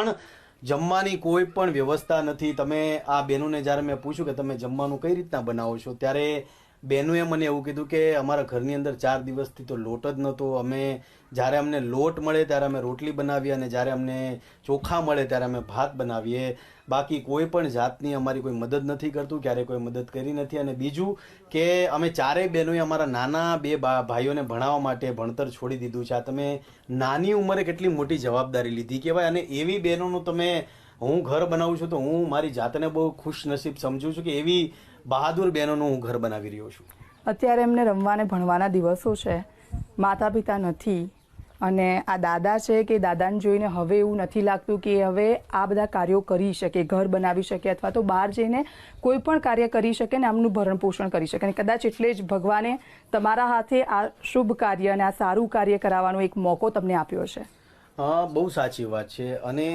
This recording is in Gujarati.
પણ જમવાની કોઈ પણ વ્યવસ્થા નથી. તમે આ બહેનોને જ્યારે મેં પૂછ્યું કે તમે જમવાનું કઈ રીતના બનાવો છો, ત્યારે બહેનોએ મને એવું કીધું કે અમારા ઘરની અંદર 4 દિવસથી તો લોટ જ નહોતો. અમે જ્યારે અમને લોટ મળે ત્યારે અમે રોટલી બનાવીએ અને જ્યારે અમને ચોખા મળે ત્યારે અમે ભાત બનાવીએ. બાકી કોઈ પણ જાતની અમારી કોઈ મદદ નથી કરતું, ક્યારેય કોઈ મદદ કરી નથી. અને બીજું કે અમે ચારેય બહેનોએ અમારા નાના 2 ભાઈઓને ભણાવવા માટે ભણતર છોડી દીધું છે. આ તમે નાની ઉંમરે કેટલી મોટી જવાબદારી લીધી કહેવાય. અને એવી બહેનોનું તમે, હું ઘર બનાવું છું તો હું મારી જાતને બહુ ખુશનસીબ સમજું છું કે એવી બહાદુર બહેનોનું હું ઘર બનાવી રહ્યો છું. અત્યારે એમને રમવાને ભણવાના દિવસો છે, માતા પિતા નથી, અને આ દાદા છે કે દાદાને જોઈને હવે એવું નથી લાગતું કે હવે આ બધા કાર્યો કરી શકે, ઘર બનાવી શકે અથવા તો બહાર જઈને કોઈ પણ કાર્ય કરી શકે ને આમનું ભરણ પોષણ કરી શકે. અને કદાચ એટલે જ ભગવાને તમારા હાથે આ શુભ કાર્ય અને આ સારું કાર્ય કરાવવાનો એક મોકો તમને આપ્યો છે. બહુ સાચી વાત છે. અને